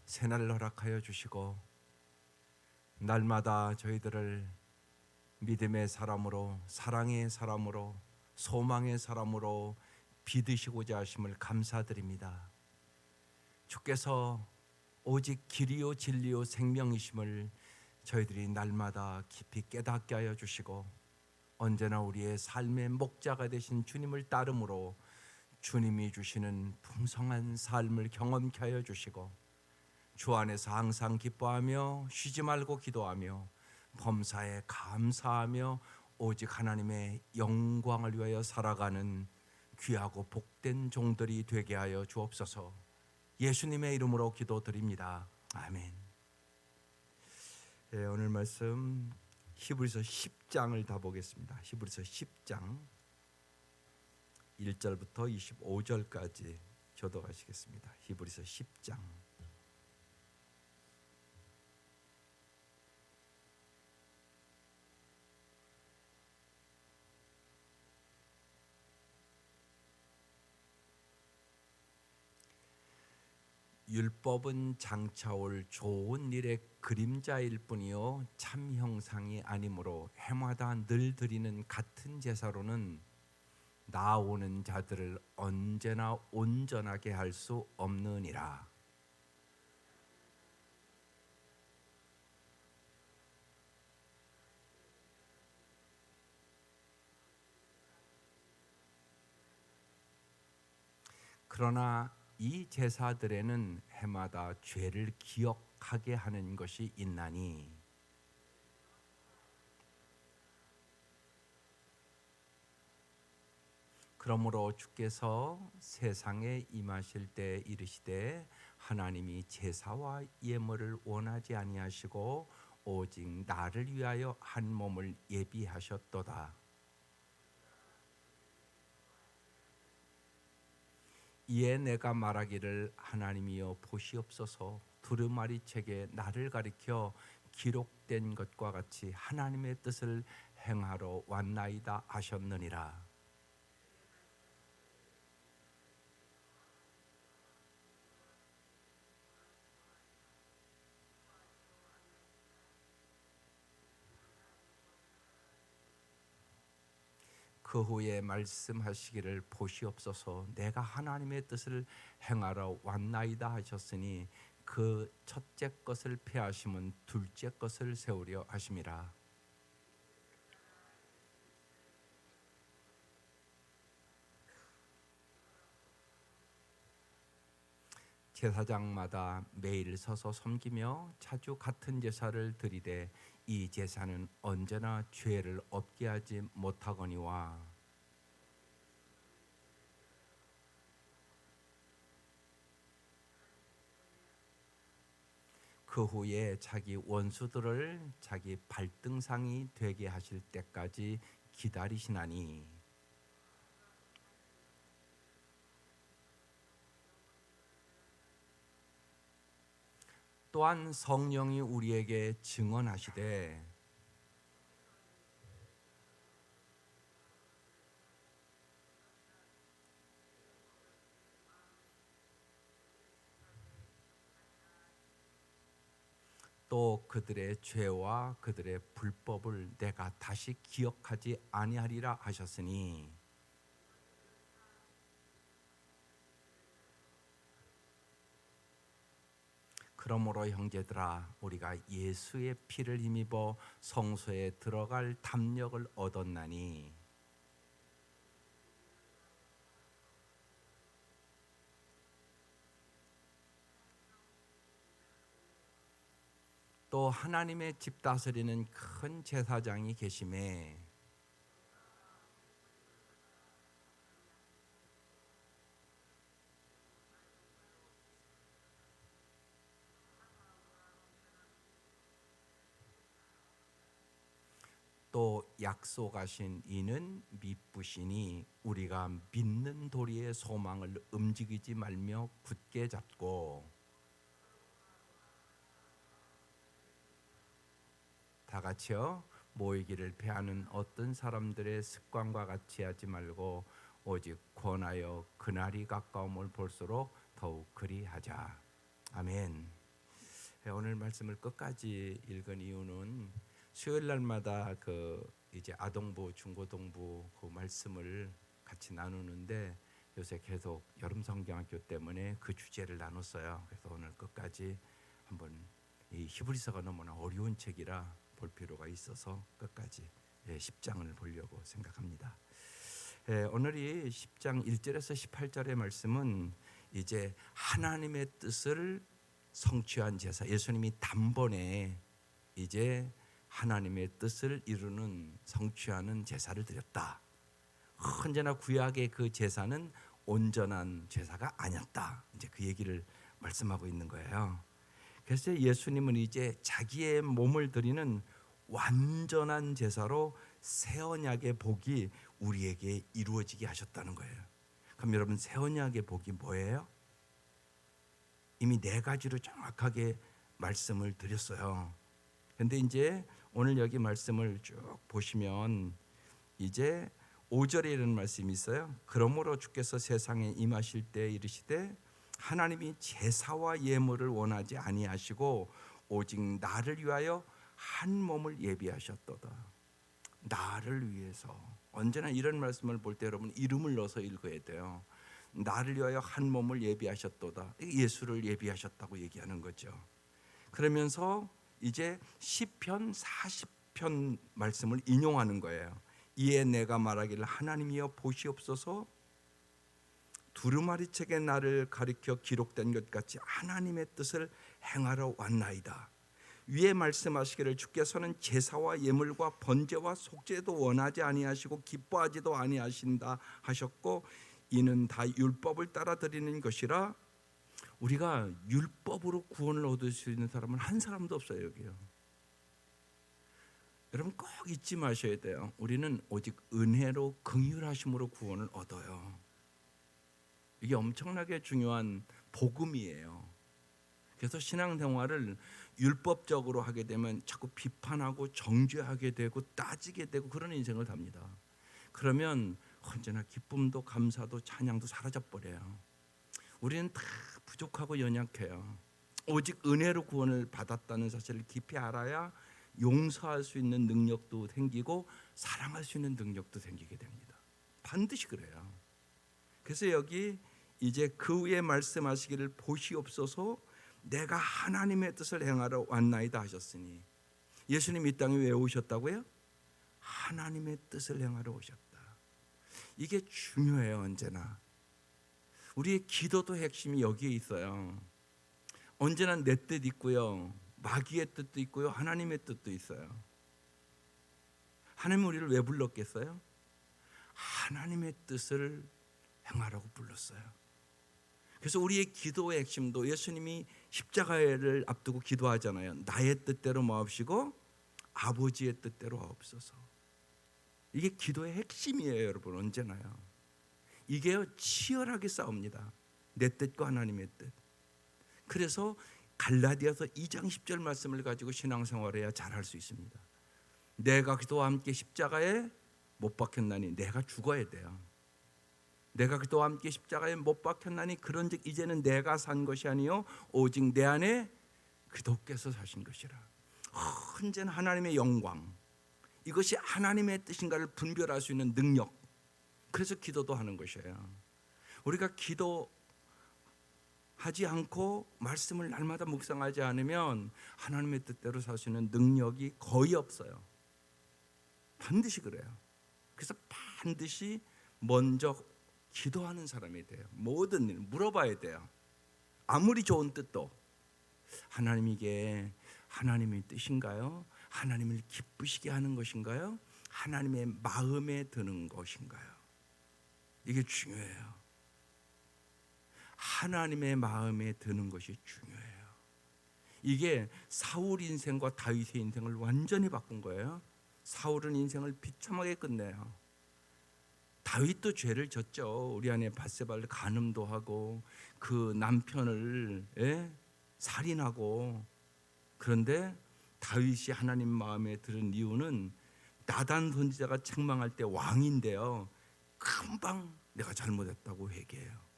새날을 허락하여 주시고 날마다 저희들을 믿음의 사람으로, 사랑의 사람으로, 소망의 사람으로 빚으시고자 하심을 감사드립니다. 주께서 오직 길이요 진리요 생명이심을 저희들이 날마다 깊이 깨닫게 하여 주시고 언제나 우리의 삶의 목자가 되신 주님을 따름으로 주님이 주시는 풍성한 삶을 경험케 하여 주시고 주 안에서 항상 기뻐하며 쉬지 말고 기도하며 범사에 감사하며 오직 하나님의 영광을 위하여 살아가는 귀하고 복된 종들이 되게 하여 주옵소서. 예수님의 이름으로 기도드립니다. 아멘. 네, 오늘 말씀 히브리서 10장을 다 보겠습니다. 히브리서 10장 1절부터 25절까지 교독하시겠습니다. 히브리서 10장. 율법은 장차올 좋은 일의 그림자일 뿐이요 참 형상이 아니므로 해마다 늘 드리는 같은 제사로는 나아오는 자들을 언제나 온전하게 할 수 없느니라. 그러나 이 제사들에는 해마다 죄를 기억하게 하는 것이 있나니 그러므로 주께서 세상에 임하실 때 이르시되 하나님이 제사와 예물을 원하지 아니하시고 오직 나를 위하여 한 몸을 예비하셨도다. 이에 내가 말하기를 하나님이여 보시옵소서 두루마리 책에 나를 가리켜 기록된 것과 같이 하나님의 뜻을 행하러 왔나이다 하셨느니라. 그 후에 말씀하시기를 보시옵소서 내가 하나님의 뜻을 행하러 왔나이다 하셨으니 그 첫째 것을 폐하심은 둘째 것을 세우려 하심이라. 제사장마다 매일 서서 섬기며 자주 같은 제사를 드리되 이 제사는 언제나 죄를 없게 하지 못하거니와 그 후에 자기 원수들을 자기 발등상이 되게 하실 때까지 기다리시나니 또한 성령이 우리에게 증언하시되 또 그들의 죄와 그들의 불법을 내가 다시 기억하지 아니하리라 하셨으니 그러므로 형제들아 우리가 예수의 피를 힘입어 성소에 들어갈 담력을 얻었나니 또 하나님의 집 다스리는 큰 제사장이 계심에 또 약속하신 이는 미쁘시니 우리가 믿는 도리의 소망을 움직이지 말며 굳게 잡고 다 같이요 모이기를 패하는 어떤 사람들의 습관과 같이 하지 말고 오직 권하여 그날이 가까움을 볼수록 더욱 그리하자. 아멘. 오늘 말씀을 끝까지 읽은 이유는 수요일 날마다 이제 아동부, 중고등부 그 말씀을 같이 나누는데 요새 계속 여름 성경학교 때문에 그 주제를 나눴어요. 그래서 오늘 끝까지 한번 이 히브리서가 너무나 어려운 책이라 볼 필요가 있어서 끝까지 10장을 보려고 생각합니다. 오늘이 10장 1절에서 18절의 말씀은 이제 하나님의 뜻을 성취한 제사, 예수님이 단번에 이제 하나님의 뜻을 이루는 성취하는 제사를 드렸다. 언제나 구약의 그 제사는 온전한 제사가 아니었다. 이제 그 얘기를 말씀하고 있는 거예요. 그래서 예수님은 이제 자기의 몸을 드리는 완전한 제사로 새 언약의 복이 우리에게 이루어지게 하셨다는 거예요. 그럼 여러분, 새 언약의 복이 뭐예요? 이미 네 가지로 정확하게 말씀을 드렸어요. 근데 이제 오늘 여기 말씀을 쭉 보시면 이제 5절에 이런 말씀이 있어요. 그러므로 주께서 세상에 임하실 때 이르시되 하나님이 제사와 예물을 원하지 아니하시고 오직 나를 위하여 한 몸을 예비하셨도다. 나를 위해서. 언제나 이런 말씀을 볼 때 여러분 이름을 넣어서 읽어야 돼요. 나를 위하여 한 몸을 예비하셨도다. 예수를 예비하셨다고 얘기하는 거죠. 그러면서 이제 시편 40편 말씀을 인용하는 거예요. 이에 내가 말하기를 하나님이여 보시옵소서, 두루마리 책에 나를 가리켜 기록된 것 같이 하나님의 뜻을 행하러 왔나이다. 위에 말씀하시기를 주께서는 제사와 예물과 번제와 속죄도 원하지 아니하시고 기뻐하지도 아니하신다 하셨고 이는 다 율법을 따라 드리는 것이라. 우리가 율법으로 구원을 얻을 수 있는 사람은 한 사람도 없어요. 여기요. 여러분 꼭 잊지 마셔야 돼요. 우리는 오직 은혜로 긍휼하심으로 구원을 얻어요. 이게 엄청나게 중요한 복음이에요. 그래서 신앙생활을 율법적으로 하게 되면 자꾸 비판하고 정죄하게 되고 따지게 되고 그런 인생을 삽니다. 그러면 언제나 기쁨도 감사도 찬양도 사라져버려요. 우리는 다 부족하고 연약해요. 오직 은혜로 구원을 받았다는 사실을 깊이 알아야 용서할 수 있는 능력도 생기고 사랑할 수 있는 능력도 생기게 됩니다. 반드시 그래요. 그래서 여기 이제 그 위에 말씀하시기를 보시옵소서, 내가 하나님의 뜻을 행하러 왔나이다 하셨으니, 예수님 이 땅에 왜 오셨다고요? 하나님의 뜻을 행하러 오셨다. 이게 중요해요. 언제나 우리의 기도도 핵심이 여기에 있어요. 언제나 내 뜻 있고요, 마귀의 뜻도 있고요, 하나님의 뜻도 있어요. 하나님 우리를 왜 불렀겠어요? 하나님의 뜻을 행하라고 불렀어요. 그래서 우리의 기도의 핵심도 예수님이 십자가를 앞두고 기도하잖아요. 나의 뜻대로 마옵시고 아버지의 뜻대로 하옵소서. 이게 기도의 핵심이에요. 여러분 언제나요. 이게요 치열하게 싸웁니다. 내 뜻과 하나님의 뜻. 그래서 갈라디아서 2장 10절 말씀을 가지고 신앙생활해야 잘할 수 있습니다. 내가 그리스도와 함께 십자가에 못 박혔나니, 내가 죽어야 돼요. 내가 그리스도와 함께 십자가에 못 박혔나니 그런즉 이제는 내가 산 것이 아니요 오직 내 안에 그리스도께서 사신 것이라. 언제나 하나님의 영광, 이것이 하나님의 뜻인가를 분별할 수 있는 능력. 그래서 기도도 하는 것이에요. 우리가 기도하지 않고 말씀을 날마다 묵상하지 않으면 하나님의 뜻대로 살 수 있는 능력이 거의 없어요. 반드시 그래요. 그래서 반드시 먼저 기도하는 사람이 돼요. 모든 일 물어봐야 돼요. 아무리 좋은 뜻도 하나님, 이게 하나님의 뜻인가요? 하나님을 기쁘시게 하는 것인가요? 하나님의 마음에 드는 것인가요? 이게 중요해요. 하나님의 마음에 드는 것이 중요해요. 이게 사울 인생과 다윗의 인생을 완전히 바꾼 거예요. 사울은 인생을 비참하게 끝내요. 다윗도 죄를 졌죠. 우리 안에 밧세바를 간음도 하고 그 남편을 살인하고. 그런데 다윗이 하나님 마음에 들은 이유는 나단 선지자가 책망할 때 왕인데요, 금방 내가 잘못했다고 회개해요.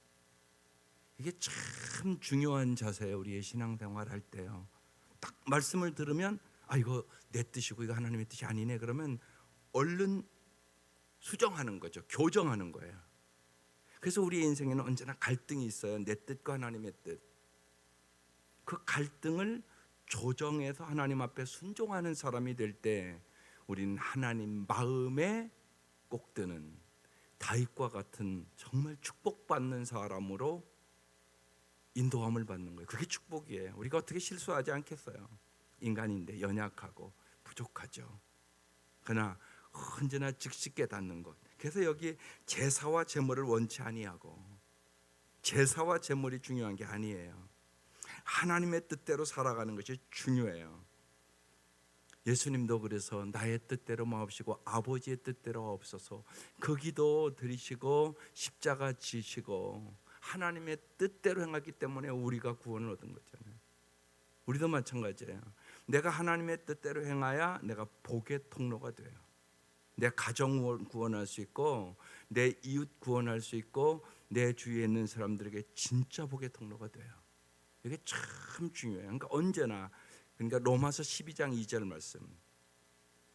이게 참 중요한 자세예요. 우리의 신앙생활 할 때요. 딱 말씀을 들으면 이거 내 뜻이고 이거 하나님의 뜻이 아니네, 그러면 얼른 수정하는 거죠. 교정하는 거예요. 그래서 우리의 인생에는 언제나 갈등이 있어요. 내 뜻과 하나님의 뜻. 그 갈등을 조정해서 하나님 앞에 순종하는 사람이 될 때 우리는 하나님 마음에 꼭 드는 다윗과 같은 정말 축복받는 사람으로 인도함을 받는 거예요. 그게 축복이에요. 우리가 어떻게 실수하지 않겠어요? 인간인데 연약하고 부족하죠. 그러나 언제나 즉시 깨닫는 것. 그래서 여기 제사와 제물을 원치 아니하고, 제사와 제물이 중요한 게 아니에요. 하나님의 뜻대로 살아가는 것이 중요해요. 예수님도 그래서 나의 뜻대로 마옵시고 아버지의 뜻대로 없어서 그 기도 드리시고 십자가 지시고 하나님의 뜻대로 행하기 때문에 우리가 구원을 얻은 거잖아요. 우리도 마찬가지예요. 내가 하나님의 뜻대로 행하야 내가 복의 통로가 돼요. 내 가정 구원할 수 있고 내 이웃 구원할 수 있고 내 주위에 있는 사람들에게 진짜 복의 통로가 돼요. 이게 참 중요해요. 그러니까 언제나, 그러니까 로마서 12장 2절 말씀,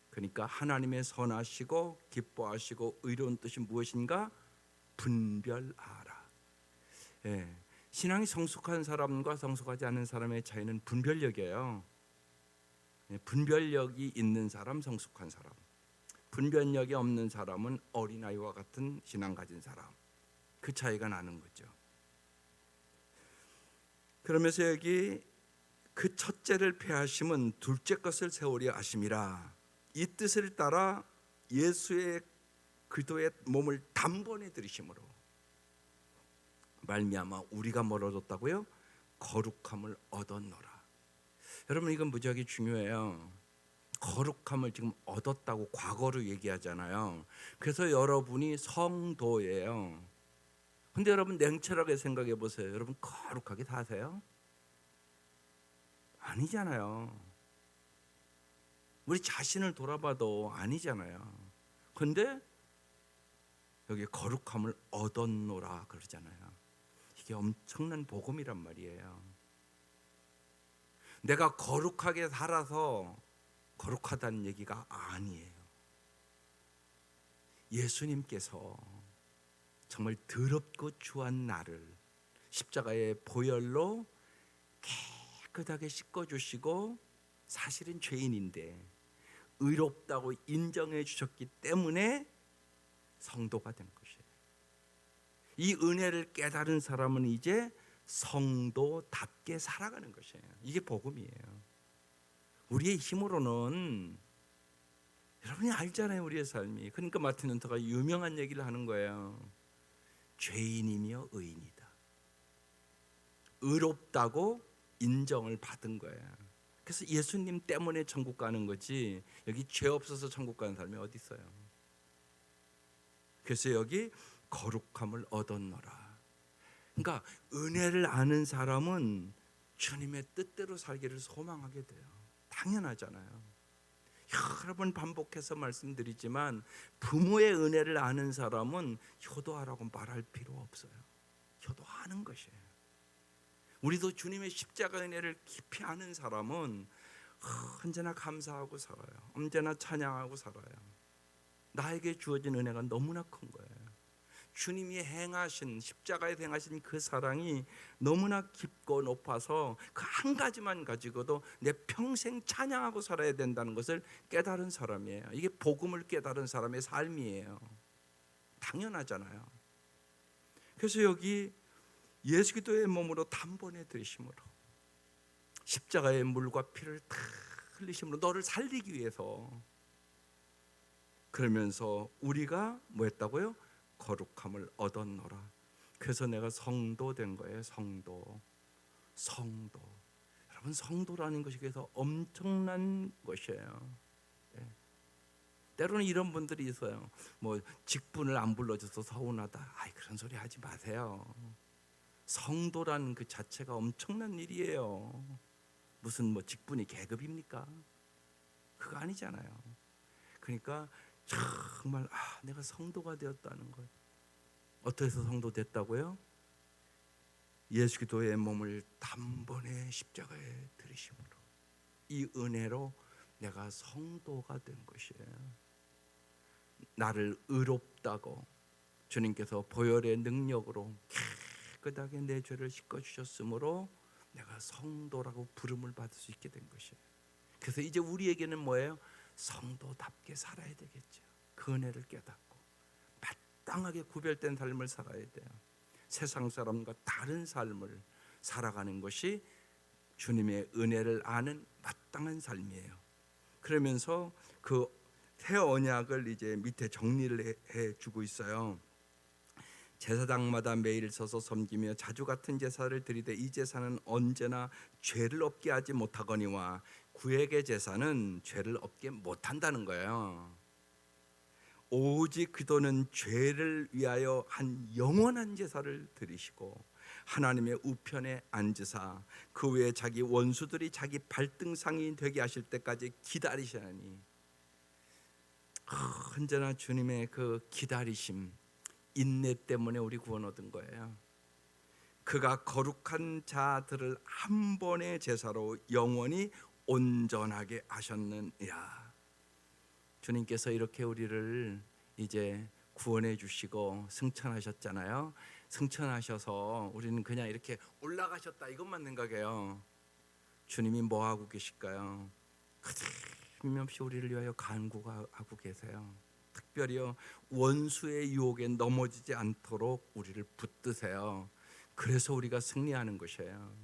그러니까 하나님의 선하시고 기뻐하시고 의로운 뜻이 무엇인가 분별하라. 예, 신앙이 성숙한 사람과 성숙하지 않은 사람의 차이는 분별력이에요. 예, 분별력이 있는 사람, 성숙한 사람. 분별력이 없는 사람은 어린아이와 같은 신앙 가진 사람. 그 차이가 나는 거죠. 그러면서 여기 그 첫째를 폐하심은 둘째 것을 세우려 하심이라. 이 뜻을 따라 예수의 그리스도의 몸을 단번에 들이심으로 말미암아 우리가 멀어졌다고요? 거룩함을 얻었노라. 여러분, 이건 무지하게 중요해요. 거룩함을 지금 얻었다고 과거로 얘기하잖아요. 그래서 여러분이 성도예요. 근데 여러분 냉철하게 생각해 보세요. 여러분 거룩하게 사세요? 아니잖아요. 우리 자신을 돌아봐도 아니잖아요. 근데 여기 거룩함을 얻었노라 그러잖아요. 이게 엄청난 복음이란 말이에요. 내가 거룩하게 살아서 거룩하다는 얘기가 아니에요. 예수님께서 정말 더럽고 추한 나를 십자가의 보혈로 깨끗하게 씻어주시고, 사실은 죄인인데 의롭다고 인정해 주셨기 때문에 성도가 된 것이에요. 이 은혜를 깨달은 사람은 이제 성도답게 살아가는 것이에요. 이게 복음이에요. 우리의 힘으로는, 여러분이 알잖아요, 우리의 삶이. 그러니까 마틴 룬터가 유명한 얘기를 하는 거예요. 죄인이며 의인이다. 의롭다고 인정을 받은 거예요. 그래서 예수님 때문에 천국 가는 거지, 여기 죄 없어서 천국 가는 사람이 어디 있어요? 그래서 여기 거룩함을 얻었노라. 그러니까 은혜를 아는 사람은 주님의 뜻대로 살기를 소망하게 돼요. 당연하잖아요. 여러 번 반복해서 말씀드리지만 부모의 은혜를 아는 사람은 효도하라고 말할 필요 없어요. 효도하는 것이에요. 우리도 주님의 십자가 은혜를 깊이 아는 사람은 언제나 감사하고 살아요. 언제나 찬양하고 살아요. 나에게 주어진 은혜가 너무나 큰 거예요. 주님이 행하신, 십자가에 행하신 그 사랑이 너무나 깊고 높아서 그 한 가지만 가지고도 내 평생 찬양하고 살아야 된다는 것을 깨달은 사람이에요. 이게 복음을 깨달은 사람의 삶이에요. 당연하잖아요. 그래서 여기 예수 그리스도의 몸으로 단번에 들이심으로, 십자가의 물과 피를 다 흘리심으로 너를 살리기 위해서, 그러면서 우리가 뭐 했다고요? 거룩함을 얻었노라. 그래서 내가 성도 된 거예요. 성도. 여러분, 성도라는 것이 그래서 엄청난 것이에요. 네. 때로는 이런 분들이 있어요. 뭐 직분을 안 불러줘서 서운하다. 그런 소리 하지 마세요. 성도라는 그 자체가 엄청난 일이에요. 무슨 뭐 직분이 계급입니까? 그거 아니잖아요. 그러니까 정말 내가 성도가 되었다는 것. 어떻게 해서 성도 됐다고요? 예수 그리스도의 몸을 단번에 십자가에 들이심으로. 이 은혜로 내가 성도가 된 것이에요. 나를 의롭다고 주님께서 보혈의 능력으로 깨끗하게 내 죄를 씻어주셨으므로 내가 성도라고 부름을 받을 수 있게 된 것이에요. 그래서 이제 우리에게는 뭐예요? 성도답게 살아야 되겠죠. 그 은혜를 깨닫고 마땅하게 구별된 삶을 살아야 돼요. 세상 사람과 다른 삶을 살아가는 것이 주님의 은혜를 아는 마땅한 삶이에요. 그러면서 그 새 언약을 이제 밑에 정리를 해주고 있어요. 제사장마다 매일 서서 섬기며 자주 같은 제사를 드리되 이 제사는 언제나 죄를 없게 하지 못하거니와 구약의 제사는 죄를 없게 못한다는 거예요. 오직 그도는 죄를 위하여 한 영원한 제사를 드리시고 하나님의 우편에 앉으사 그 외에 자기 원수들이 자기 발등상이 되게 하실 때까지 기다리시나니, 언제나 주님의 그 기다리심, 인내 때문에 우리 구원 얻은 거예요. 그가 거룩한 자들을 한 번의 제사로 영원히 온전하게 하셨느니라. 주님께서 이렇게 우리를 이제 구원해 주시고 승천하셨잖아요. 승천하셔서 우리는 그냥 이렇게 올라가셨다 이것만 생각해요. 주님이 뭐 하고 계실까요? 끊임없이 우리를 위하여 간구하고 계세요. 특별히요, 원수의 유혹에 넘어지지 않도록 우리를 붙드세요. 그래서 우리가 승리하는 것이에요.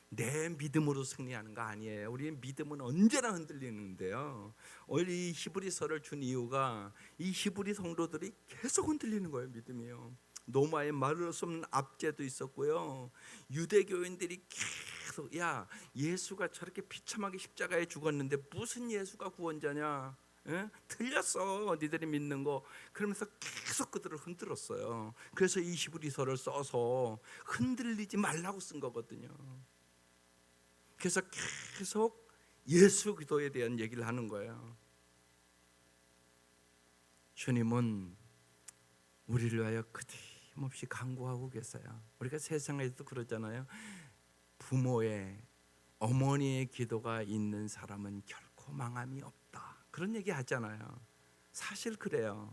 내 믿음으로 승리하는 거 아니에요. 우리의 믿음은 언제나 흔들리는데요. 오늘 이 히브리서를 준 이유가 이 히브리 성도들이 계속 흔들리는 거예요. 믿음이요. 노마의 말을 수 없는 압제도 있었고요. 유대교인들이 계속 야, 예수가 저렇게 비참하게 십자가에 죽었는데 무슨 예수가 구원자냐? 예? 틀렸어 니들이 믿는 거. 그러면서 계속 그들을 흔들었어요. 그래서 이 히브리서를 써서 흔들리지 말라고 쓴 거거든요. 그래서 계속 예수 그리스도에 대한 얘기를 하는 거예요. 주님은 우리를 위하여 끊임없이 간구하고 계세요. 우리가 세상에서도 그러잖아요. 부모의, 어머니의 기도가 있는 사람은 결코 망함이 없다, 그런 얘기 하잖아요. 사실 그래요.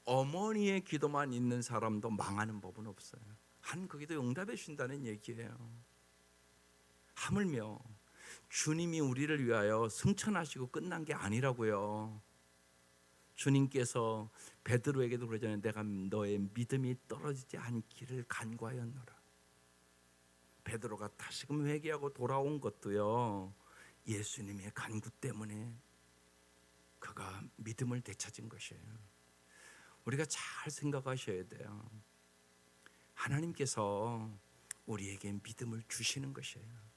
어머니의 기도만 있는 사람도 망하는 법은 없어요. 그 기도 응답해 주신다는 얘기예요. 하물며 주님이 우리를 위하여 승천하시고 끝난 게 아니라고요. 주님께서 베드로에게도 그러잖아요. 내가 너의 믿음이 떨어지지 않기를 간구하였노라. 베드로가 다시금 회개하고 돌아온 것도요, 예수님의 간구 때문에 그가 믿음을 되찾은 것이에요. 우리가 잘 생각하셔야 돼요. 하나님께서 우리에게 믿음을 주시는 것이에요.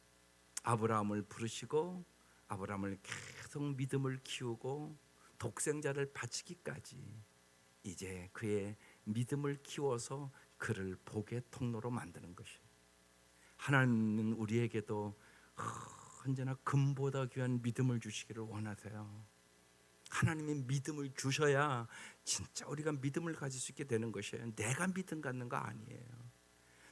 아브라함을 부르시고 아브라함을 계속 믿음을 키우고 독생자를 바치기까지 이제 그의 믿음을 키워서 그를 복의 통로로 만드는 것이에요. 하나님은 우리에게도 언제나 금보다 귀한 믿음을 주시기를 원하세요. 하나님이 믿음을 주셔야 진짜 우리가 믿음을 가질 수 있게 되는 것이에요. 내가 믿음 갖는 거 아니에요.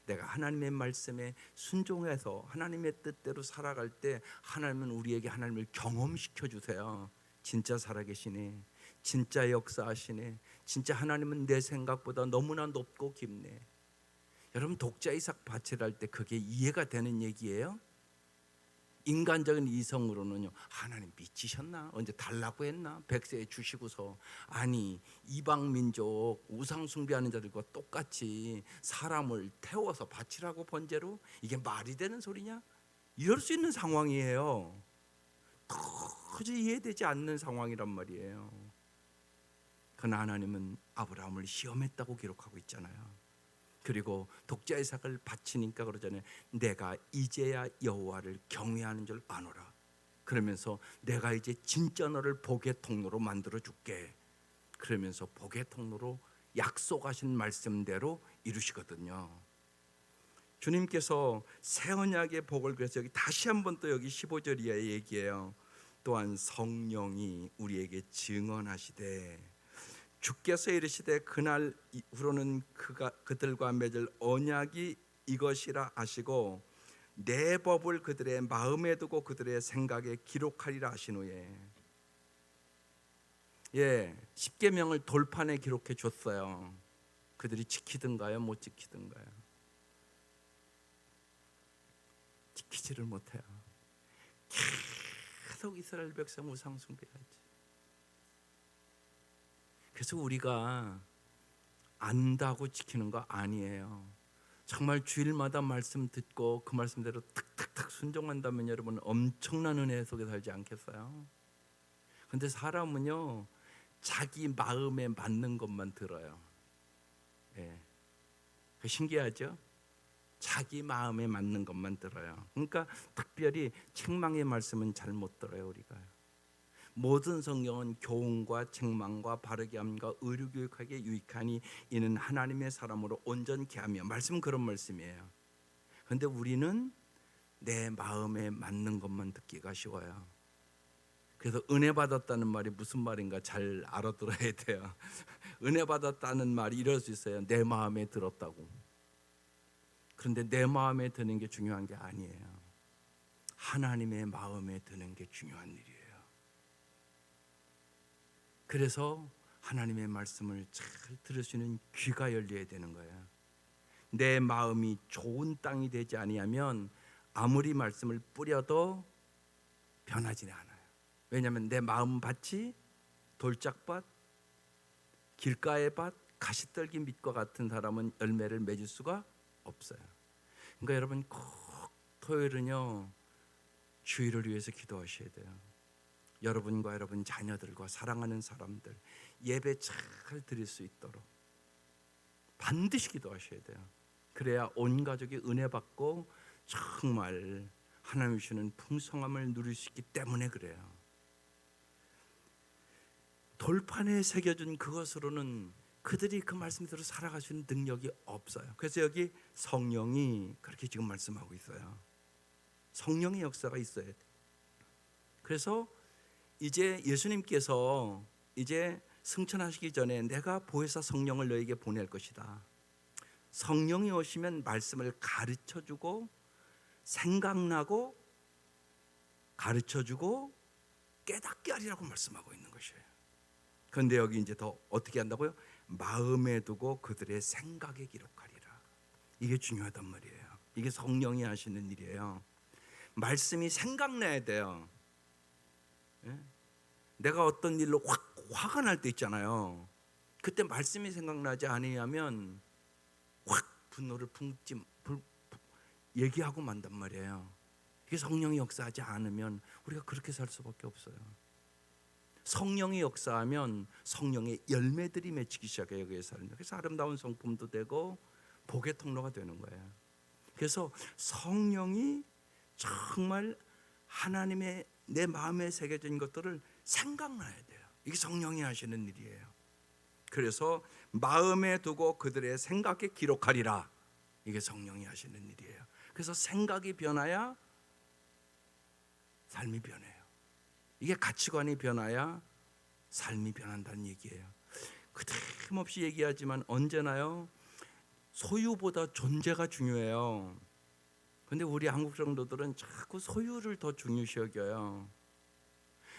내가 하나님의 말씀에 순종해서 하나님의 뜻대로 살아갈 때 하나님은 우리에게 하나님을 경험시켜 주세요. 진짜 살아계시네, 진짜 역사하시네, 진짜 하나님은 내 생각보다 너무나 높고 깊네. 여러분, 독자 이삭 바치를 때 그게 이해가 되는 얘기예요? 인간적인 이성으로는요, 하나님 미치셨나? 언제 달라고 했나? 100세에 주시고서 아니 이방 민족 우상 숭배하는 자들과 똑같이 사람을 태워서 바치라고 번제로? 이게 말이 되는 소리냐? 이럴 수 있는 상황이에요. 도저히 이해되지 않는 상황이란 말이에요. 그러나 하나님은 아브라함을 시험했다고 기록하고 있잖아요. 그리고 독자 이삭을 바치니까 그러잖아요. 내가 이제야 여호와를 경외하는 줄 아노라. 그러면서 내가 이제 진짜 너를 복의 통로로 만들어 줄게. 그러면서 복의 통로로 약속하신 말씀대로 이루시거든요. 주님께서 새 언약의 복을, 그래서 여기 다시 한번 또 여기 15절 이하의 얘기예요. 또한 성령이 우리에게 증언하시되 주께서 이르시되 그날 이후로는 그들과 맺을 언약이 이것이라 하시고 내 법을 그들의 마음에 두고 그들의 생각에 기록하리라 하신 후에, 십계명을 돌판에 기록해 줬어요. 그들이 지키든가요, 못 지키든가요? 지키지를 못해요. 계속 이스라엘 백성 우상 숭배하지. 그래서 우리가 안다고 지키는 거 아니에요. 정말 주일마다 말씀 듣고 그 말씀대로 탁탁탁 순종한다면 여러분 엄청난 은혜 속에 살지 않겠어요? 근데 사람은요, 자기 마음에 맞는 것만 들어요. 신기하죠? 자기 마음에 맞는 것만 들어요. 그러니까 특별히 책망의 말씀은 잘 못 들어요. 우리가 모든 성경은 교훈과 책망과 바르게 함과 의료 교육하게 유익하니 이는 하나님의 사람으로 온전케 하며, 말씀은 그런 말씀이에요. 그런데 우리는 내 마음에 맞는 것만 듣기가 쉬워요. 그래서 은혜 받았다는 말이 무슨 말인가 잘 알아들어야 돼요. 은혜 받았다는 말이 이럴 수 있어요. 내 마음에 들었다고. 그런데 내 마음에 드는 게 중요한 게 아니에요. 하나님의 마음에 드는 게 중요한 일이에요. 그래서 하나님의 말씀을 잘 들을 수 있는 귀가 열려야 되는 거예요. 내 마음이 좋은 땅이 되지 아니하면 아무리 말씀을 뿌려도 변하지는 않아요. 왜냐하면 내 마음밭이 돌짝밭, 길가의 밭, 가시떨기 밑과 같은 사람은 열매를 맺을 수가 없어요. 그러니까 여러분 꼭 토요일은요, 주일을 위해서 기도하셔야 돼요. 여러분과 여러분 자녀들과 사랑하는 사람들 예배 잘 드릴 수 있도록 반드시 기도하셔야 돼요. 그래야 온 가족이 은혜 받고 정말 하나님 주시는 풍성함을 누릴 수 있기 때문에 그래요. 돌판에 새겨준 그것으로는 그들이 그 말씀대로 살아갈 수 있는 능력이 없어요. 그래서 여기 성령이 그렇게 지금 말씀하고 있어요. 성령의 역사가 있어야 돼요. 그래서 이제 예수님께서 이제 승천하시기 전에 내가 보혜사 성령을 너에게 보낼 것이다. 성령이 오시면 말씀을 가르쳐주고 생각나고 가르쳐주고 깨닫게 하리라고 말씀하고 있는 것이에요. 그런데 여기 이제 더 어떻게 한다고요? 마음에 두고 그들의 생각에 기록하리라. 이게 중요하단 말이에요. 이게 성령이 하시는 일이에요. 말씀이 생각나야 돼요. 내가 어떤 일로 화가 날 때 있잖아요. 그때 말씀이 생각나지 않으면 확 분노를 얘기하고 만단 말이에요. 이게 성령이 역사하지 않으면 우리가 그렇게 살 수밖에 없어요. 성령이 역사하면 성령의 열매들이 맺히기 시작해요. 여기에 살면. 그래서 아름다운 성품도 되고 복의 통로가 되는 거예요. 그래서 성령이 정말 하나님의 내 마음에 새겨진 것들을 생각나야 돼요. 이게 성령이 하시는 일이에요. 그래서 마음에 두고 그들의 생각에 기록하리라. 이게 성령이 하시는 일이에요. 그래서 생각이 변해야 삶이 변해요. 이게 가치관이 변해야 삶이 변한다는 얘기예요. 그다음없이 얘기하지만 언제나요, 소유보다 존재가 중요해요. 근데 우리 한국 성도들은 자꾸 소유를 더 중요시 여겨요.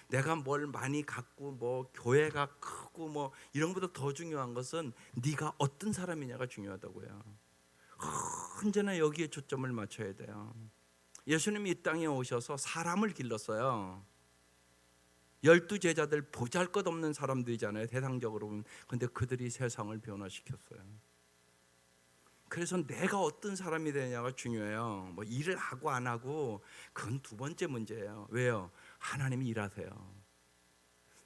내가 뭘 많이 갖고 뭐 교회가 크고 뭐 이런 것보다 더 중요한 것은 네가 어떤 사람이냐가 중요하다고요. 언제나 여기에 초점을 맞춰야 돼요. 예수님이 이 땅에 오셔서 사람을 길렀어요. 12제자들 보잘것없는 사람들이잖아요, 대상적으로 보면. 근데 그들이 세상을 변화시켰어요. 그래서 내가 어떤 사람이 되냐가 중요해요. 뭐 일을 하고 안 하고 그건 두 번째 문제예요. 왜요? 하나님이 일하세요.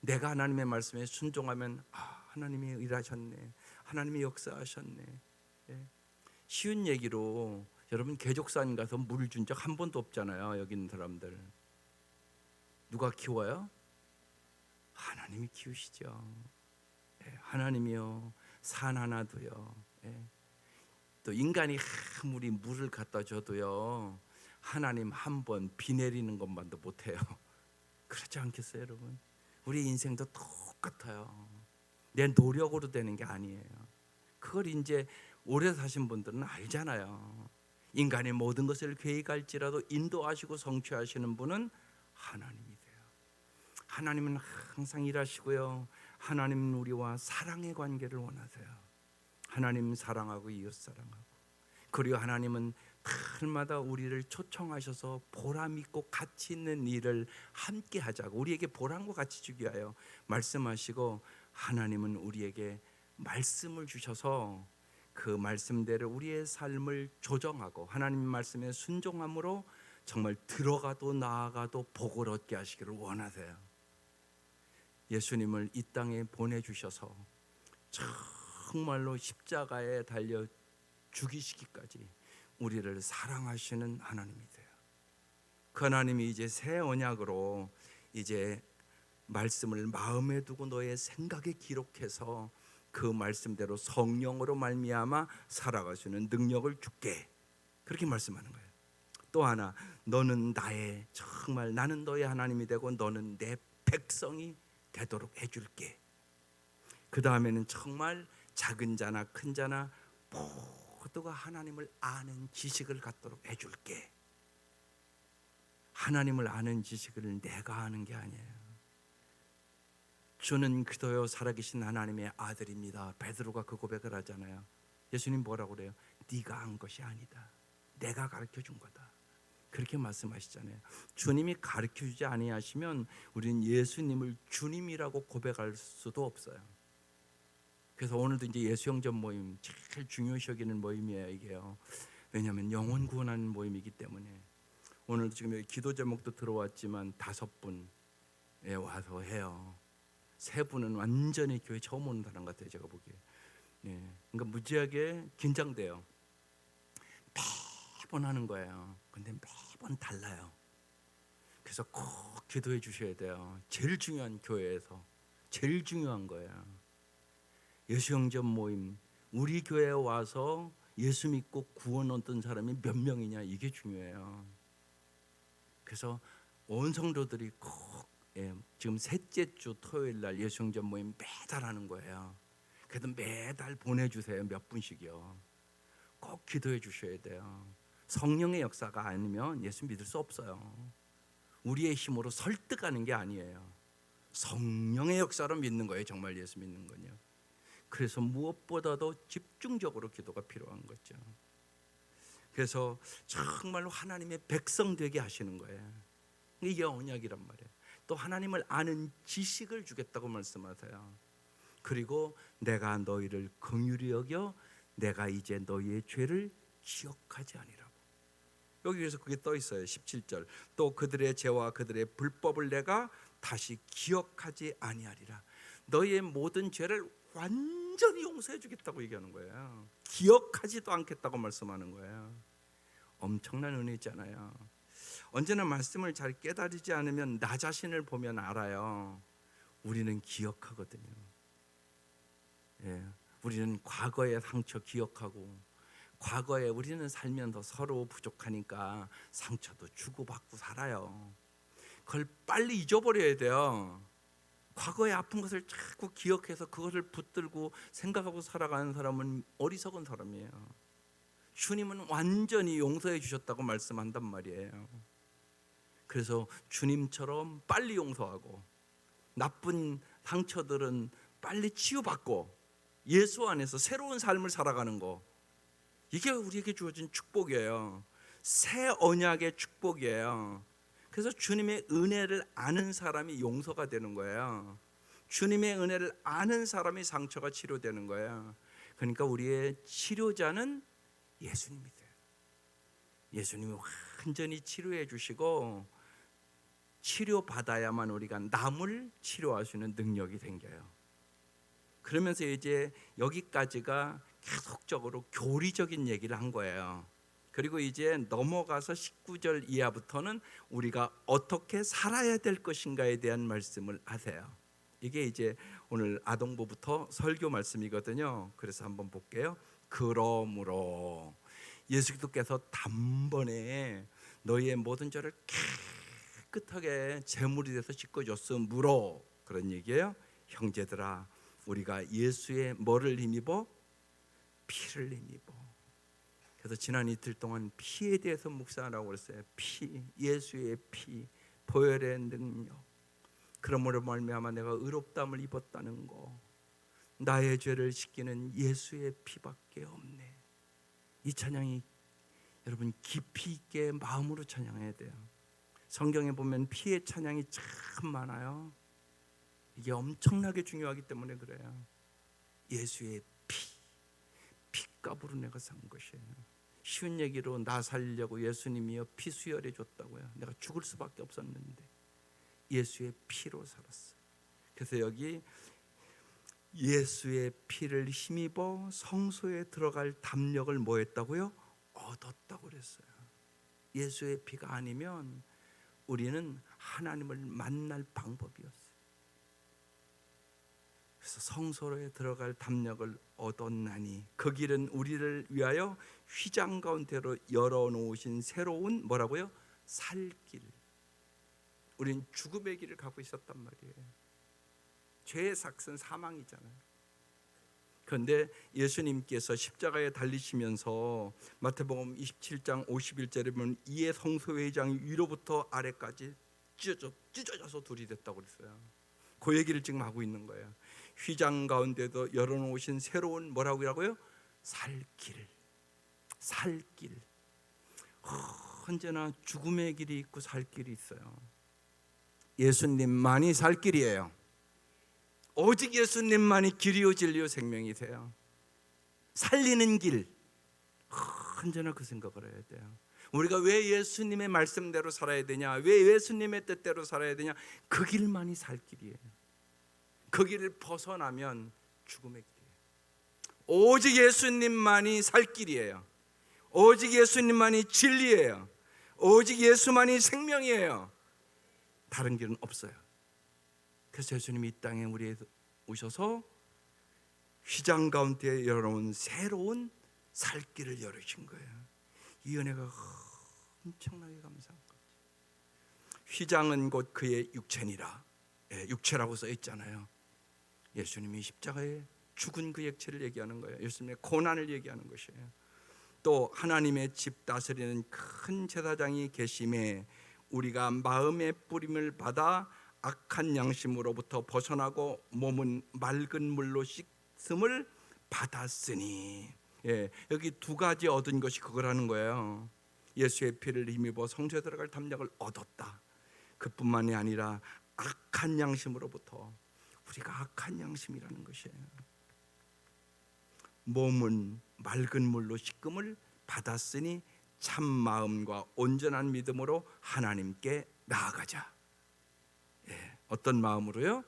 내가 하나님의 말씀에 순종하면 하나님이 일하셨네, 하나님이 역사하셨네. 쉬운 얘기로 여러분 개족산 가서 물 준 적 한 번도 없잖아요. 여기 있는 사람들 누가 키워요? 하나님이 키우시죠. 하나님이요, 산 하나도요. 또 인간이 아무리 물을 갖다 줘도요, 하나님 한 번 비 내리는 것만도 못해요. 그렇지 않겠어요, 여러분? 우리 인생도 똑같아요. 내 노력으로 되는 게 아니에요. 그걸 이제 오래 사신 분들은 알잖아요. 인간의 모든 것을 계획할지라도 인도하시고 성취하시는 분은 하나님이세요. 하나님은 항상 일하시고요. 하나님은 우리와 사랑의 관계를 원하세요. 하나님 사랑하고 이웃 사랑하고, 그리고 하나님은 날마다 우리를 초청하셔서 보람 있고 가치 있는 일을 함께 하자고, 우리에게 보람과 가치 주기 위하여 말씀하시고, 하나님은 우리에게 말씀을 주셔서 그 말씀대로 우리의 삶을 조정하고 하나님 말씀에 순종함으로 정말 들어가도 나아가도 복을 얻게 하시기를 원하세요. 예수님을 이 땅에 보내주셔서 정말로 십자가에 달려 죽이시기까지 우리를 사랑하시는 하나님이세요. 그 하나님이 이제 새 언약으로 이제 말씀을 마음에 두고 너의 생각에 기록해서 그 말씀대로 성령으로 말미암아 살아갈 수 있는 능력을 줄게, 그렇게 말씀하는 거예요. 또 하나, 너는 나의, 정말 나는 너의 하나님이 되고 너는 내 백성이 되도록 해줄게. 그 다음에는 정말 작은 자나 큰 자나 모두가 하나님을 아는 지식을 갖도록 해줄게. 하나님을 아는 지식을 내가 아는 게 아니에요. 주는 그도요 살아계신 하나님의 아들입니다. 베드로가 그 고백을 하잖아요. 예수님 뭐라고 그래요? 네가 한 것이 아니다, 내가 가르쳐준 거다, 그렇게 말씀하시잖아요. 주님이 가르쳐주지 아니하시면 우리는 예수님을 주님이라고 고백할 수도 없어요. 그래서 오늘도 이제 예수영전 모임 제일 중요시 여기는 모임이에요, 이게요. 왜냐하면 영혼 구원하는 모임이기 때문에. 오늘도 지금 여기 기도 제목도 들어왔지만 5분에 와서 해요. 3분은 완전히 교회 처음 오는 사람 같아요, 제가 보기에. 그러니까 무지하게 긴장돼요. 매번 하는 거예요. 근데 매번 달라요. 그래서 꼭 기도해 주셔야 돼요. 제일 중요한 교회에서 제일 중요한 거예요. 예수영전 모임, 우리 교회에 와서 예수 믿고 구원 얻은 사람이 몇 명이냐, 이게 중요해요. 그래서 온 성도들이 꼭 지금 셋째 주 토요일 날 예수영전 모임 매달 하는 거예요. 그래도 매달 보내주세요. 몇 분씩이요. 꼭 기도해 주셔야 돼요. 성령의 역사가 아니면 예수 믿을 수 없어요. 우리의 힘으로 설득하는 게 아니에요. 성령의 역사로 믿는 거예요, 정말 예수 믿는 건요. 그래서 무엇보다도 집중적으로 기도가 필요한 거죠. 그래서 정말로 하나님의 백성 되게 하시는 거예요. 이게 언약이란 말이에요. 또 하나님을 아는 지식을 주겠다고 말씀하세요. 그리고 내가 너희를 긍휼히 여겨 내가 이제 너희의 죄를 기억하지 아니라고. 여기에서 그게 떠 있어요. 17절. 또 그들의 죄와 그들의 불법을 내가 다시 기억하지 아니하리라. 너희의 모든 죄를 완전히 용서해 주겠다고 얘기하는 거예요. 기억하지도 않겠다고 말씀하는 거예요. 엄청난 은혜잖아요. 언제나 말씀을 잘 깨달지 않으면 나 자신을 보면 알아요. 우리는 기억하거든요. 우리는 과거의 상처 기억하고, 과거에 우리는 살면서 서로 부족하니까 상처도 주고받고 살아요. 그걸 빨리 잊어버려야 돼요. 과거의 아픈 것을 자꾸 기억해서 그것을 붙들고 생각하고 살아가는 사람은 어리석은 사람이에요. 주님은 완전히 용서해 주셨다고 말씀한단 말이에요. 그래서 주님처럼 빨리 용서하고, 나쁜 상처들은 빨리 치유받고 예수 안에서 새로운 삶을 살아가는 거, 이게 우리에게 주어진 축복이에요. 새 언약의 축복이에요. 그래서 주님의 은혜를 아는 사람이 용서가 되는 거예요. 주님의 은혜를 아는 사람이 상처가 치료되는 거예요. 그러니까 우리의 치료자는 예수님이세요. 예수님이 완전히 치료해 주시고, 치료받아야만 우리가 남을 치료할 수 있는 능력이 생겨요. 그러면서 이제 여기까지가 계속적으로 교리적인 얘기를 한 거예요. 그리고 이제 넘어가서 19절 이하부터는 우리가 어떻게 살아야 될 것인가에 대한 말씀을 하세요. 이게 이제 오늘 아동부부터 설교 말씀이거든요. 그래서 한번 볼게요. 그러므로 예수께서 단번에 너희의 모든 죄를 깨끗하게 제물이 돼서 씻어줬으므로, 그런 얘기예요. 형제들아, 우리가 예수의 뭐를 힘입어? 피를 힘입어. 그래서 지난 이틀 동안 피에 대해서 묵상하라고 그랬어요. 피, 예수의 피, 보혈의 능력. 그러므로 말미암아 내가 의롭다함을 입었다는 거, 나의 죄를 씻기는 예수의 피밖에 없네. 이 찬양이 여러분 깊이 있게 마음으로 찬양해야 돼요. 성경에 보면 피의 찬양이 참 많아요. 이게 엄청나게 중요하기 때문에 그래요. 예수의 피, 피값으로 내가 산 것이에요. 쉬운 얘기로 나 살려고 예수님이요 피 수혈해 줬다고요. 내가 죽을 수밖에 없었는데 예수의 피로 살았어요. 그래서 여기 예수의 피를 힘입어 성소에 들어갈 담력을 뭐 했다고요? 얻었다고 그랬어요. 예수의 피가 아니면 우리는 하나님을 만날 방법이 없어요. 그래서 성소에 들어갈 담력을 얻었나니 그 길은 우리를 위하여 휘장 가운데로 열어놓으신 새로운 뭐라고요? 살길. 우린 죽음의 길을 가고 있었단 말이에요. 죄의 삭은 사망이잖아요. 그런데 예수님께서 십자가에 달리시면서 마태복음 27장 51절에 보면 이에 성소회장이 위로부터 아래까지 찢어져서 둘이 됐다고 그랬어요. 그 얘기를 지금 하고 있는 거예요. 휘장 가운데도 열어놓으신 새로운 뭐라고 하고요? 살길. 살길. 언제나 죽음의 길이 있고 살 길이 있어요. 예수님만이 살 길이에요. 오직 예수님만이 길이요 진리요 생명이세요. 살리는 길. 언제나 그 생각을 해야 돼요. 우리가 왜 예수님의 말씀대로 살아야 되냐, 왜 예수님의 뜻대로 살아야 되냐, 그 길만이 살 길이에요. 그 길을 벗어나면 죽음의 길이에요. 오직 예수님만이 살 길이에요. 오직 예수님만이 진리예요. 오직 예수만이 생명이에요. 다른 길은 없어요. 그래서 예수님이 이 땅에 우리에 오셔서 휘장 가운데 열어놓은 새로운 살 길을 열으신 거예요. 이 은혜가 엄청나게 감사한 거죠. 휘장은 곧 그의 육체니라. 육체라고 써 있잖아요. 예수님이 십자가에 죽은 그 액체를 얘기하는 거예요. 예수님의 고난을 얘기하는 것이에요. 또 하나님의 집 다스리는 큰 제사장이 계심에 우리가 마음의 뿌림을 받아 악한 양심으로부터 벗어나고 몸은 맑은 물로 씻음을 받았으니. 여기 두 가지 얻은 것이 그거라는 거예요. 예수의 피를 힘입어 성소에 들어갈 담력을 얻었다. 그뿐만이 아니라 악한 양심으로부터, 우리가 악한 양심이라는 것이에요. 몸은 맑은 물로 씻음을 받았으니 참 마음과 온전한 믿음으로 하나님께 나아가자. 어떤 마음으로요?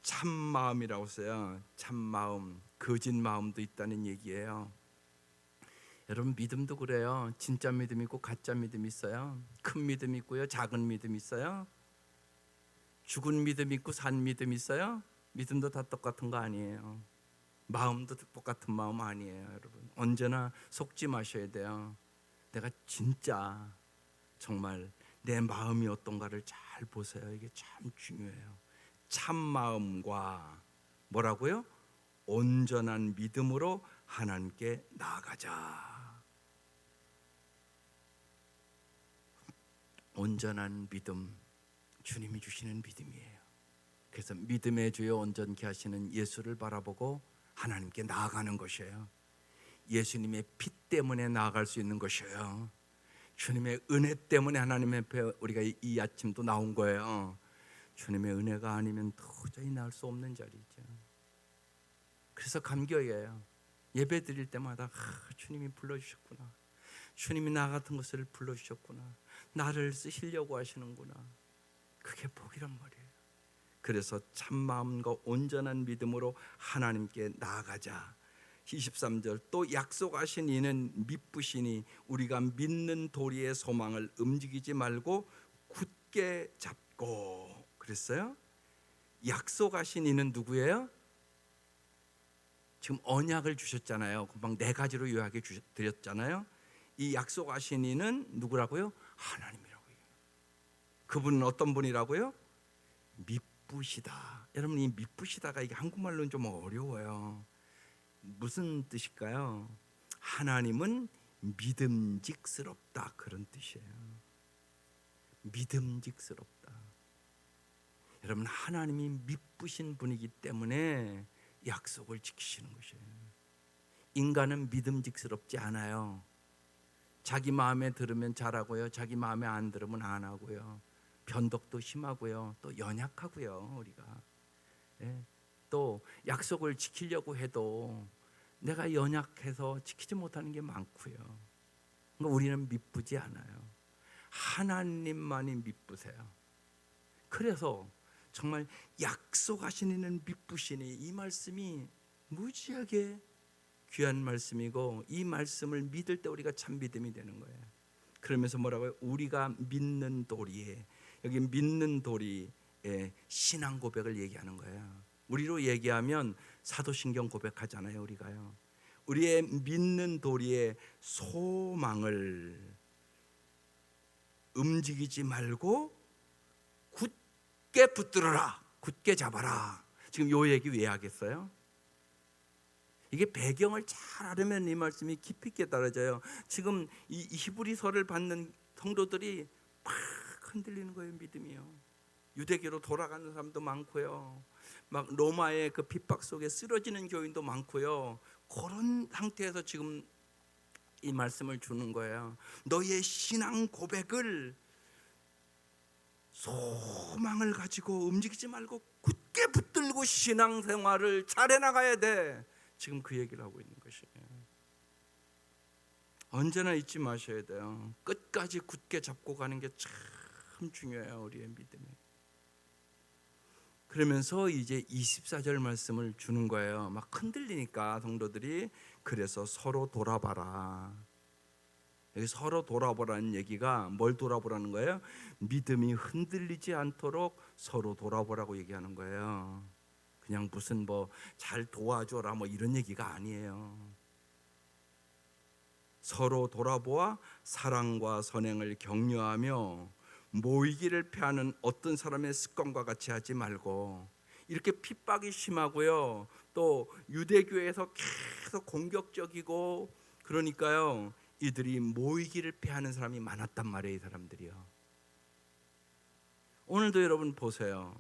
참 마음이라고 써요. 참 마음, 거짓 마음도 있다는 얘기예요. 여러분 믿음도 그래요. 진짜 믿음 있고 가짜 믿음 있어요. 큰 믿음 있고요, 작은 믿음 있어요. 죽은 믿음 있고 산 믿음 있어요. 믿음도 다 똑같은 거 아니에요. 마음도 똑같은 마음 아니에요. 여러분 언제나 속지 마셔야 돼요. 내가 진짜 정말 내 마음이 어떤가를 잘 보세요. 이게 참 중요해요. 참 마음과 뭐라고요? 온전한 믿음으로 하나님께 나아가자. 온전한 믿음, 주님이 주시는 믿음이에요. 그래서 믿음의 주여 온전케 하시는 예수를 바라보고 하나님께 나아가는 것이에요. 예수님의 피 때문에 나아갈 수 있는 것이에요. 주님의 은혜 때문에 하나님 앞에 우리가 이 아침도 나온 거예요. 주님의 은혜가 아니면 도저히 나을 수 없는 자리죠. 그래서 감격이에요. 예배 드릴 때마다 주님이 불러주셨구나. 주님이 나 같은 것을 불러주셨구나. 나를 쓰시려고 하시는구나. 그게 복이란 말이에요. 그래서 참 마음과 온전한 믿음으로 하나님께 나아가자. 23절 또 약속하신 이는 미쁘시니 우리가 믿는 도리의 소망을 움직이지 말고 굳게 잡고. 그랬어요. 약속하신 이는 누구예요? 지금 언약을 주셨잖아요. 금방 네 가지로 요약해 드렸잖아요. 이 약속하신 이는 누구라고요? 하나님이라고요. 그분은 어떤 분이라고요? 미쁘시다. 여러분 이 미쁘시다가 이게 한국말로는 좀 어려워요. 무슨 뜻일까요? 하나님은 믿음직스럽다 그런 뜻이에요. 믿음직스럽다. 여러분, 하나님이 미쁘신 분이기 때문에 약속을 지키시는 것이에요. 인간은 믿음직스럽지 않아요. 자기 마음에 들으면 잘하고요, 자기 마음에 안 들으면 안 하고요, 변덕도 심하고요, 또 연약하고요. 우리가 또 약속을 지키려고 해도 내가 연약해서 지키지 못하는 게 많고요. 그러니까 우리는 미쁘지 않아요. 하나님만이 미쁘세요. 그래서 정말 약속하시는 미쁘시니, 이 말씀이 무지하게 귀한 말씀이고, 이 말씀을 믿을 때 우리가 참 믿음이 되는 거예요. 그러면서 뭐라고요? 우리가 믿는 도리에, 여기 믿는 도리에 신앙 고백을 얘기하는 거예요. 우리로 얘기하면 사도신경 고백하잖아요. 우리가요, 우리의 믿는 도리에 소망을 움직이지 말고 굳게 붙들어라, 굳게 잡아라. 지금 요 얘기 왜 하겠어요? 이게 배경을 잘 알으면 이 말씀이 깊이 있게 떨어져요. 지금 이 히브리서를 받는 성도들이 막 흔들리는 거예요. 믿음이요. 유대교로 돌아가는 사람도 많고요, 막 로마의 그 핍박 속에 쓰러지는 교인도 많고요. 그런 상태에서 지금 이 말씀을 주는 거예요. 너의 신앙 고백을, 소망을 가지고 움직이지 말고 굳게 붙들고 신앙생활을 잘해 나가야 돼. 지금 그 얘기를 하고 있는 것이에요. 언제나 잊지 마셔야 돼요. 끝까지 굳게 잡고 가는 게 참 중요해요. 우리의 믿음이. 그러면서 이제 24절 말씀을 주는 거예요. 막 흔들리니까 성도들이. 그래서 서로 돌아봐라. 여기 서로 돌아보라는 얘기가 뭘 돌아보라는 거예요? 믿음이 흔들리지 않도록 서로 돌아보라고 얘기하는 거예요. 그냥 무슨 뭐 잘 도와줘라 뭐 이런 얘기가 아니에요. 서로 돌아보아 사랑과 선행을 격려하며 모이기를 피하는 어떤 사람의 습관과 같이 하지 말고. 이렇게 핍박이 심하고요, 또 유대교에서 계속 공격적이고, 그러니까요 이들이 모이기를 피하는 사람이 많았단 말이에요. 이 사람들이요. 오늘도 여러분 보세요.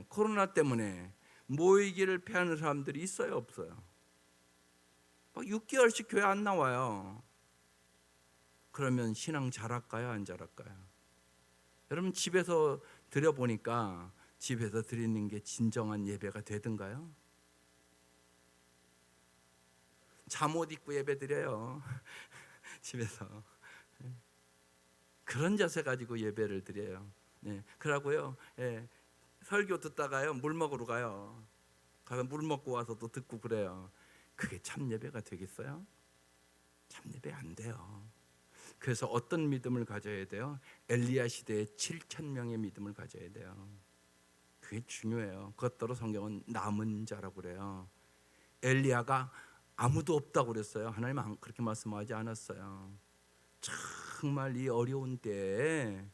코로나 때문에 모이기를 피하는 사람들이 있어요, 없어요? 막 6개월씩 교회 안 나와요. 그러면 신앙 잘할까요, 안 잘할까요? 여러분, 집에서 드려보니까 집에서 드리는 게 진정한 예배가 되던가요? 잠옷 입고 예배 드려요. 집에서 그런 자세 가지고 예배를 드려요. 그러고요, 설교 듣다가요 물 먹으러 가요. 가서 물 먹고 와서 또 듣고 그래요. 그게 참 예배가 되겠어요? 참 예배 안 돼요. 그래서 어떤 믿음을 가져야 돼요? 엘리야 시대에 7,000명의 믿음을 가져야 돼요. 그게 중요해요. 그것더러 성경은 남은 자라고 그래요. 엘리야가 아무도 없다고 그랬어요. 하나님 그렇게 말씀하지 않았어요. 정말 이 어려운 때에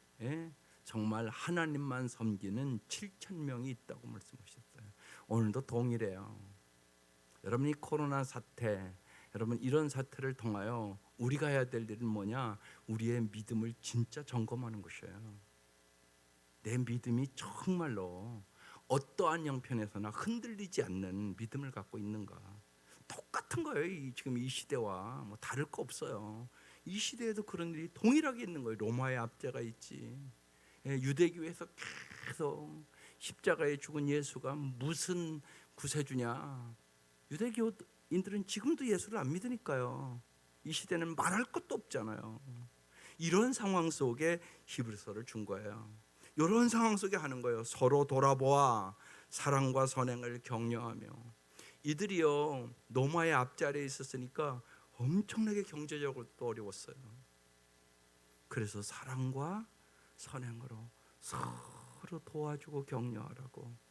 정말 하나님만 섬기는 7,000명이 있다고 말씀하셨어요. 오늘도 동일해요. 여러분, 이 코로나 사태, 여러분 이런 사태를 통하여 우리가 해야 될 일은 뭐냐? 우리의 믿음을 진짜 점검하는 것이에요. 내 믿음이 정말로 어떠한 형편에서나 흔들리지 않는 믿음을 갖고 있는가? 똑같은 거예요. 지금 이 시대와 뭐 다를 거 없어요. 이 시대에도 그런 일이 동일하게 있는 거예요. 로마의 압제가 있지. 유대교에서 계속 십자가에 죽은 예수가 무슨 구세주냐? 유대교인들은 지금도 예수를 안 믿으니까요. 이 시대는 말할 것도 없잖아요. 이런 상황 속에 히브리서를 준 거예요. 이런 상황 속에 하는 거예요. 서로 돌아보아 사랑과 선행을 격려하며. 이들이요 로마의 앞자리에 있었으니까 엄청나게 경제적으로 또 어려웠어요. 그래서 사랑과 선행으로 서로 도와주고 격려하라고.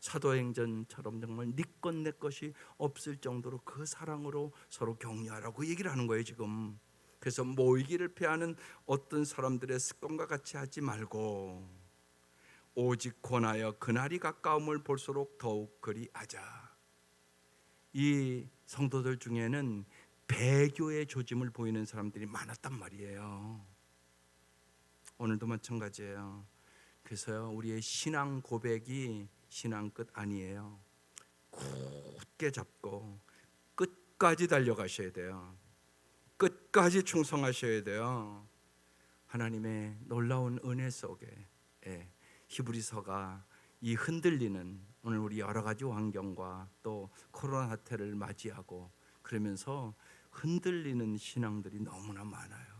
사도행전처럼 정말 네 것 내 것이 없을 정도로 그 사랑으로 서로 격려하라고 얘기를 하는 거예요 지금. 그래서 모이기를 피하는 어떤 사람들의 습관과 같이 하지 말고 오직 권하여 그날이 가까움을 볼수록 더욱 그리하자. 이 성도들 중에는 배교의 조짐을 보이는 사람들이 많았단 말이에요. 오늘도 마찬가지예요. 그래서요, 우리의 신앙 고백이 신앙 끝 아니에요. 굳게 잡고 끝까지 달려가셔야 돼요. 끝까지 충성하셔야 돼요. 하나님의 놀라운 은혜 속에 히브리서가 이 흔들리는 오늘 우리 여러 가지 환경과 또 코로나 사태를 맞이하고 그러면서 흔들리는 신앙들이 너무나 많아요.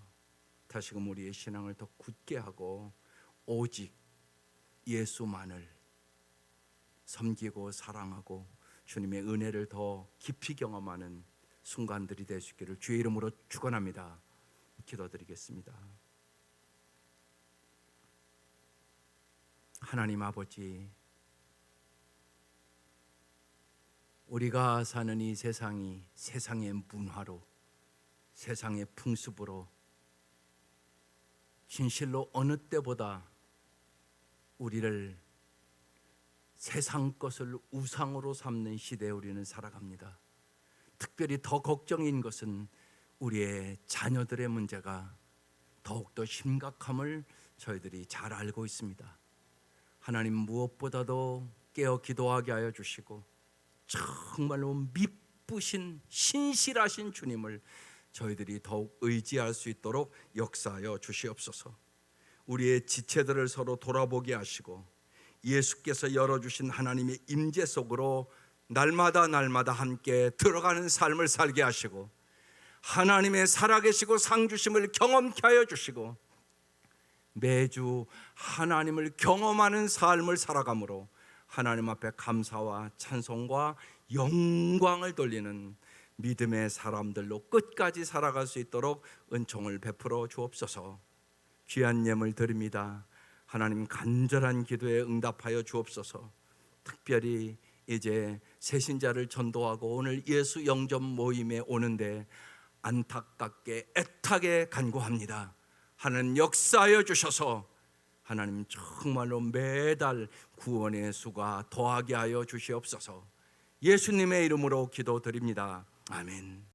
다시금 우리의 신앙을 더 굳게 하고 오직 예수만을 섬기고 사랑하고 주님의 은혜를 더 깊이 경험하는 순간들이 될 수 있기를 주의 이름으로 축원합니다. 기도드리겠습니다. 하나님 아버지, 우리가 사는 이 세상이 세상의 문화로, 세상의 풍습으로 진실로 어느 때보다 우리를 세상 것을 우상으로 삼는 시대에 우리는 살아갑니다. 특별히 더 걱정인 것은 우리의 자녀들의 문제가 더욱더 심각함을 저희들이 잘 알고 있습니다. 하나님, 무엇보다도 깨어 기도하게 하여 주시고 정말로 미쁘신 신실하신 주님을 저희들이 더욱 의지할 수 있도록 역사하여 주시옵소서. 우리의 지체들을 서로 돌아보게 하시고 예수께서 열어주신 하나님의 임재 속으로 날마다 함께 들어가는 삶을 살게 하시고 하나님의 살아계시고 상주심을 경험케 하여 주시고 매주 하나님을 경험하는 삶을 살아감으로 하나님 앞에 감사와 찬송과 영광을 돌리는 믿음의 사람들로 끝까지 살아갈 수 있도록 은총을 베풀어 주옵소서. 귀한 예물 드립니다. 하나님, 간절한 기도에 응답하여 주옵소서. 특별히 이제 새신자를 전도하고 오늘 예수 영접 모임에 오는데 안타깝게 애타게 간구합니다. 하나님, 역사하여 주셔서 하나님 정말로 매달 구원의 수가 더하게 하여 주시옵소서. 예수님의 이름으로 기도드립니다. 아멘.